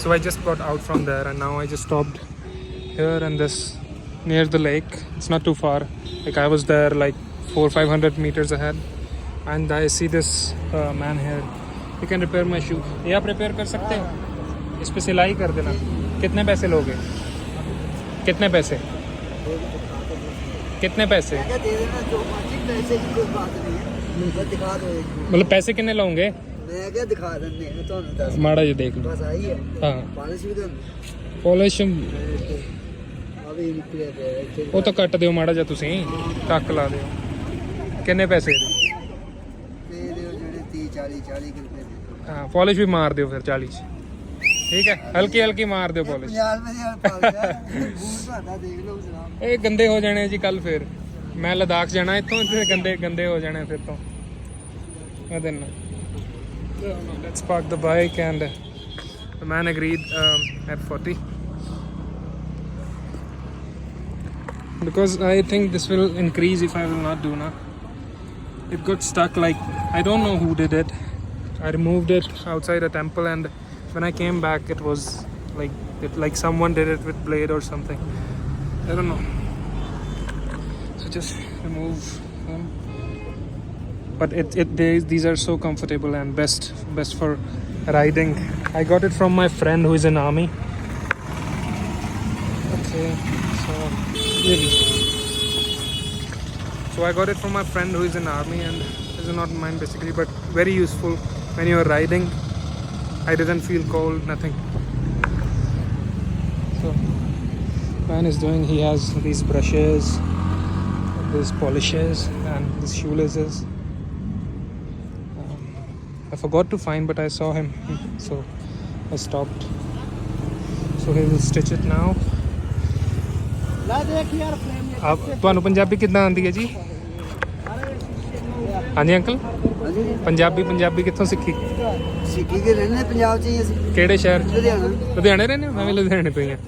So I just got out from there and now I just stopped here and this near the lake. It's not too far. Like I was there like 400-500 meters ahead and I see this man here. You can repair my shoe. ये आप repair कर सकते हो? इस पे सिलाई कर देना. कितने पैसे लोगे? कितने पैसे? कितने पैसे? मतलब पैसे कितने लोगे? माड़ा जी देख लो. हाँ. पॉलिश ਉਹ ਤਾਂ ਕੱਟ ਦਿਓ ਮਾੜਾ ਜਿਹਾ ਤੁਸੀਂ ਟੱਕ ਲਾ ਦਿਓ. ਕਿੰਨੇ ਪੈਸੇ ਦੇ? ਹਾਂ ਪੋਲਿਸ਼ ਵੀ ਮਾਰ ਦਿਓ ਫਿਰ 40 ਚ. ਠੀਕ ਹੈ ਹਲਕੀ ਹਲਕੀ ਮਾਰ ਦਿਓ ਪੋਲਿਸ਼. ਇਹ ਗੰਦੇ ਹੋ ਜਾਣੇ ਜੀ ਕੱਲ. ਫਿਰ ਮੈਂ ਲਦਾਖ ਜਾਣਾ ਇੱਥੋਂ ਤੇ ਗੰਦੇ ਹੋ ਜਾਣੇ ਫਿਰ ਤੋਂ. ਮੈਂ ਦਿਨ let's park the bike and the man agreed at 40 because I think this will increase if I will not do now. It got stuck, like I don't know who did it. I removed it outside a temple and when I came back it was like someone did it with blade or something. I don't know. So just remove them. But these are so comfortable and best for riding. I got it from my friend who is in army. Okay, so I got it from my friend who is in army and this is not mine basically, but very useful when you are riding. I didn't feel cold, nothing. So man is doing, he has these brushes, these polishes and these shoelaces. I forgot to find but I saw him so I stopped. So he will stitch it now. आप ਤੁਹਾਨੂੰ ਪੰਜਾਬੀ ਕਿੱਦਾਂ ਆਉਂਦੀ ਹੈ ਜੀ? ਹਾਂਜੀ uncle Punjabi ਕਿੱਥੋਂ ਸਿੱਖੀ ਕੇ ਰਹਿੰਦੇ ਪੰਜਾਬ ਚ ਹੀ ਅਸੀਂ. ਕਿਹੜੇ ਸ਼ਹਿਰ? ਲੁਧਿਆਣੇ ਰਹਿੰਦੇ ਹੋ? ਮੈਂ ਵੀ ਲੁਧਿਆਣੇ ਤੋਂ ਹੀ ਹਾਂ.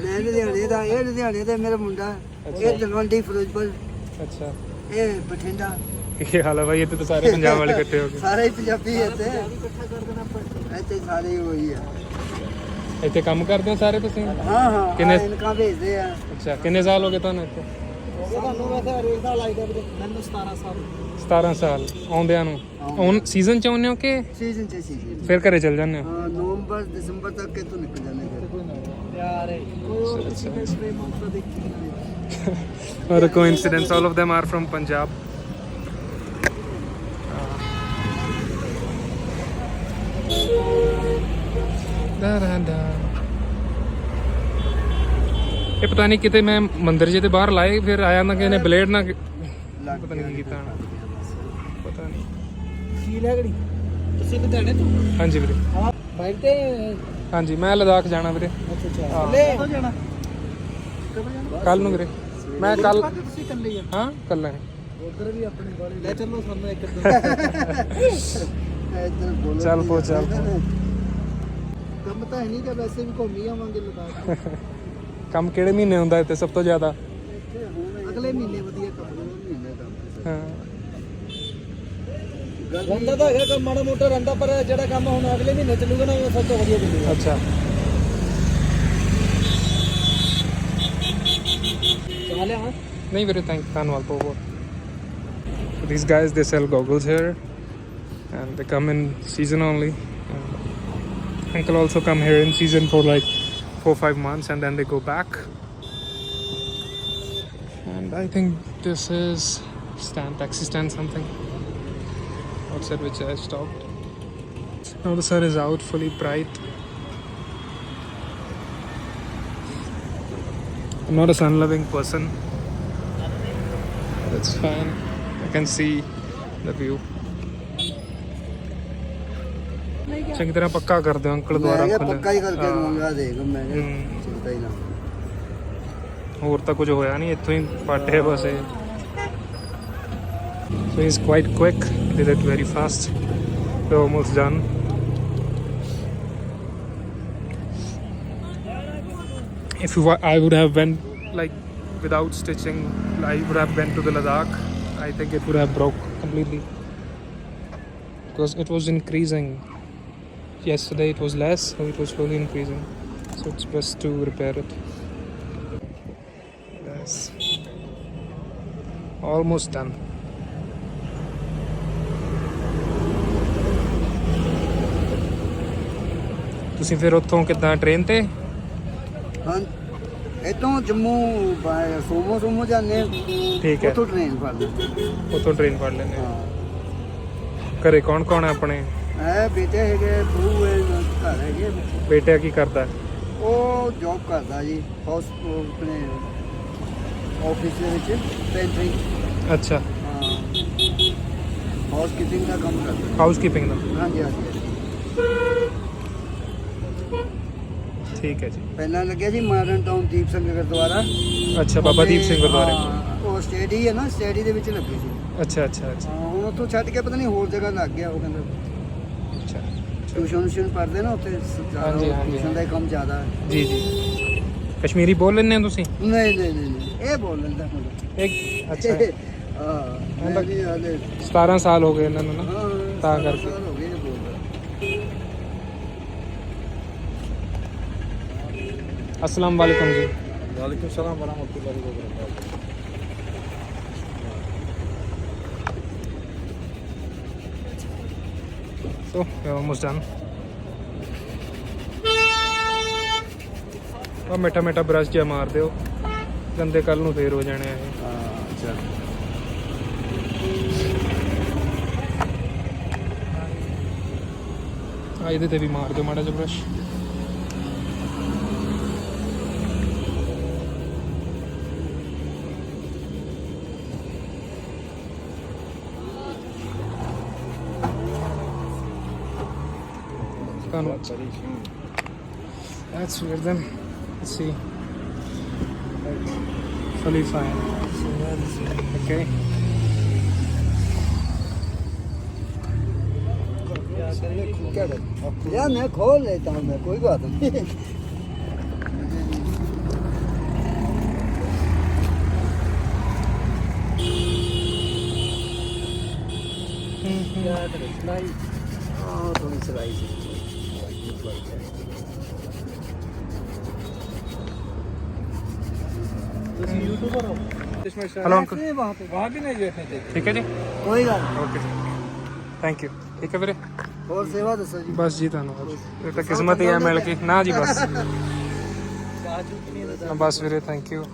ਮੈਂ ਲੁਧਿਆਣੇ ਦਾ ਮੇਰਾ ਮੁੰਡਾ. ਇਹ ਤਲਵੰਡੀ ਫਿਰੋਜ਼ਪੁਰ. ਅੱਛਾ ਇਹ ਬਠਿੰਡਾ. ਕੀ ਹਾਲ ਹੈ ਭਾਈ? ਇੱਥੇ ਤਾਂ ਸਾਰੇ ਪੰਜਾਬ ਵਾਲੇ ਇਕੱਠੇ ਹੋ ਗਏ. ਸਾਰੇ ਹੀ ਪੰਜਾਬੀ ਇੱਥੇ ਸਾਰੇ ਹੋਈ ਆ. ਇੱਥੇ ਕੰਮ ਕਰਦੇ ਹੋ ਸਾਰੇ ਤੁਸੀਂ? ਹਾਂ ਕਿੰਨੇ ਇਨਕਮ ਭੇਜਦੇ ਆ. ਅੱਛਾ ਕਿੰਨੇ ਸਾਲ ਹੋ ਗਏ ਤੁਹਾਨੂੰ ਇੱਥੇ? ਸਾਨੂੰ ਵੈਸੇ ਹਰੇਕ ਸਾਲ ਆਈਦਾ ਵੀਰੇ. ਮੈਨੂੰ 17 ਸਾਲ. 17 ਸਾਲ ਆਉਂਦਿਆਂ ਨੂੰ. ਹੁਣ ਸੀਜ਼ਨ ਚ ਆਉਂਦੇ ਹੋ ਕਿ ਸੀਜ਼ਨ ਫਿਰ ਘਰੇ ਚਲ ਜਾਂਦੇ ਹੋ? ਹਾਂ ਨਵੰਬਰ ਦਸੰਬਰ ਤੱਕ ਇੱਥੋਂ ਨਿਕਲ ਜਾਂਦੇ ਫਿਰ. ਯਾਰ What a coincidence, all of them are from Punjab. ਇਹ ਪਤਾ ਨਹੀਂ ਕਿਤੇ ਮੈਂ ਮੰਦਿਰ ਜੇ ਤੇ ਬਾਹਰ ਲਾਏ ਫਿਰ ਆਇਆ ਨਾ ਕਿਸੇ ਨੇ ਬਲੇਡ ਨਾ ਪਤਾ ਨਹੀਂ ਕੀ ਕੀਤਾ. ਪਤਾ ਨਹੀਂ ਕੀ ਲੱਗੜੀ. ਤੁਸੀਂ ਲੁਧਿਆਣੇ ਤੋਂ? ਹਾਂਜੀ ਵੀਰੇ. ਬਾਈਕ ਤੇ? ਹਾਂਜੀ ਮੈਂ ਲਦਾਖ ਜਾਣਾ ਵੀਰੇ. ਅੱਛਾ ਕਦੋਂ ਜਾਣਾ? ਕੱਲ ਨੂੰ ਵੀਰੇ. ਮੈਂ ਕੱਲ. ਤੁਸੀਂ ਇਕੱਲੇ ਹੀ? ਹਾਂ ਕੱਲਾ ਹੈ. ਉਧਰ ਵੀ ਆਪਣੇ ਗਾੜੀ ਲੈ ਚੱਲੋ ਸਾਨੂੰ ਇੱਕ ਚੱਲ ਪੋ ਕੰਮ ਤਾਂ ਹੈ ਨਹੀਂ ਕਿ ਵੈਸੇ ਵੀ ਘੁੰਮ ਹੀ ਆਵਾਂਗੇ ਲਦਾਖ. ਕੰਮ ਕਿਹੜੇ ਮਹੀਨੇ ਹੁੰਦਾ ਇੱਥੇ ਸਭ ਤੋਂ ਜ਼ਿਆਦਾ? ਅਗਲੇ ਮਹੀਨੇ ਵਧੀਆ ਕੰਮ ਮਹੀਨੇ ਦਾ. ਹਾਂ ਰੰਦਾ ਤਾਂ ਹੈਗਾ ਕੰਮ ਮਾੜਾ ਮੋਟਾ ਰੰਦਾ ਪਰ ਜਿਹੜਾ ਕੰਮ ਹੁਣ ਅਗਲੇ ਮਹੀਨੇ ਚੱਲੂਗਾ ਨਾ ਉਹ ਸਭ ਤੋਂ ਵਧੀਆ ਚੱਲੂਗਾ. ਅੱਛਾ ਚਾਹ ਲਿਆ? ਨਹੀਂ ਵੀਰੇ ਧੰਨਵਾਦ ਬਹੁਤ. These guys they sell goggles here and they come in season only. Uncle also come here in season for like 4-5 months and then they go back. And I think this is taxi stand something outside which I stopped. Now the sun is out fully bright. I'm not a sun loving person. That's fine. I can see the view. ਚੰਗੀ ਤਰ੍ਹਾਂ ਪੱਕਾ ਕਰ ਦਿਓ uncle ਦੁਆਰਾ ਪੱਕਾ ਹੀ ਕਰਕੇ ਦੂੰਗਾ. ਦੇਖ ਮੈਂ ਚਿੰਤਾ ਹੀ ਨਾ. ਹੋਰ ਤਾਂ ਕੁਝ ਹੋਇਆ ਨਹੀਂ ਇੱਥੋਂ ਹੀ ਪਾਟੇ ਬਸ ਇਹ. So he's quite quick. Did it very fast. We're almost done. If I would have went like without stitching, I would have went to the Ladakh. I think it would have broke completely because it was increasing. Yesterday it was less, so it was slowly increasing. So it's best to repair it. Yes. Almost done. ਤੁਸੀਂ ਫਿਰ ਉੱਥੋਂ ਕਿੱਦਾਂ train ਤੇ? ਹਾਂ ਇੱਥੋਂ ਜੰਮੂ ਸੋਮੋ ਜਾਂਦੇ ਠੀਕ ਹੈ, ਉੱਥੋਂ ਟ੍ਰੇਨ ਫੜ ਲੈਂਦੇ। ਉੱਥੋਂ ਟ੍ਰੇਨ ਫੜ ਲੈਂਦੇ ਆ। ਹਾਂ ਘਰੇ ਕੌਣ ਕੌਣ ਹੈ ਆਪਣੇ? ਇਹ ਬੇਟੇ ਹੈਗੇ, ਬਹੂ ਹੈ, ਘਰ ਹੈਗੇ। ਬੇਟਾ ਕੀ ਕਰਦਾ? ਉਹ ਜੌਬ ਕਰਦਾ ਜੀ ਆਪਣੇ ਆਫਿਸ ਦੇ ਵਿੱਚ ਪੈਂਟਰੀ। ਅੱਛਾ, ਹਾਂ ਹਾਊਸ ਕੀਪਿੰਗ ਦਾ ਕੰਮ ਕਰਦਾ। ਹਾਊਸ ਕੀਪਿੰਗ ਦਾ? ਹਾਂਜੀ ਹਾਂਜੀ। ਠੀਕ ਹੈ ਜੀ। ਪਹਿਲਾਂ ਲੱਗਿਆ ਜੀ ਮਾਡਰਨ ਟਾਊਨ ਦੀਪ ਸਿੰਘ ਗੁਰਦੁਆਰਾ। ਅੱਛਾ, ਬਾਬਾ ਦੀਪ ਸਿੰਘ ਗੁਰਦੁਆਰੇ। ਹਾਂ, ਉਹ ਸਟੇਡੀ ਹੈ ਨਾ, ਸਟੇਡੀ ਦੇ ਵਿੱਚ ਲੱਗੀ ਸੀ। ਅੱਛਾ ਅੱਛਾ ਅੱਛਾ। ਹਾਂ ਹੁਣ ਉੱਥੋਂ ਛੱਡ ਕੇ ਪਤਾ ਨਹੀਂ ਹੋਰ ਜਗ੍ਹਾ ਲੱਗ ਗਿਆ। ਉਹ ਕਹਿੰਦਾ ਅੱਛਾ, ਟਿਊਸ਼ਨ ਪੜ੍ਹਦੇ ਨਾ ਉੱਥੇ, ਹਾਂਜੀ, ਹਾਂਜੀ, ਟਿਊਸ਼ਨ ਦਾ ਹੀ ਕੰਮ ਜ਼ਿਆਦਾ ਹੈ। ਜੀ ਜੀ। ਕਸ਼ਮੀਰੀ ਬੋਲ ਲੈਂਦੇ ਹੋ ਤੁਸੀਂ? ਨਹੀਂ ਨਹੀਂ ਨਹੀਂ ਇਹ ਬੋਲ ਲੈਂਦਾ ਮੁੰਡਾ। ਇੱਕ ਅੱਛਾ। ਹਾਂ ਮੈਂ ਵੀ ਹਾਲੇ 17 ਸਾਲ ਹੋ ਗਏ ਇਹਨਾਂ ਨੂੰ ਨਾ, ਹਾਂ ਤਾਂ ਕਰਕੇ। ਹੋ ਗਏ ਇਹ ਬੋਲਦਾ। अस्सलाम वालेकुम जी। वालेकुम सलाम वरहमतुल्लाहि वबरकातुहू। So we're almost done. ਆ ਮਿੱਠਾ ਮਿੱਠਾ ਬਰਸ਼ ਜਿਹਾ ਮਾਰ ਦਿਓ, ਗੰਦੇ ਕੱਲ ਨੂੰ ਫੇਰ ਹੋ ਜਾਣੇ ਆ ਇਹ। ਹਾਂ ਚੱਲ ਆ ਇਹਦੇ ਤੇ ਵੀ ਮਾਰ ਦਿਓ ਮਾੜਾ ਜਿਹਾ brush. That's weird then. Let's see. Fully fine. Okay. यार मैं खोल लेता हूँ, मैं कोई बात नहीं। थोड़ी सिलाई से यूट्यूबर हो? Hello uncle. वहाँ भी नहीं बैठने देते। ठीक है जी, कोई बात ओके जी, थैंक यू। ठीक है ਵੀਰੇ, और सेवा दसो जी। ਬਸ ਜੀ ਧੰਨਵਾਦ। ਇਹ ਤਾਂ ਕਿਸਮਤ ਹੀ ਆ ਮਿਲ ਗਈ ਨਾ ਜੀ। ਬਸ ਬਸ ਵੀਰੇ, ਥੈਂਕ ਯੂ।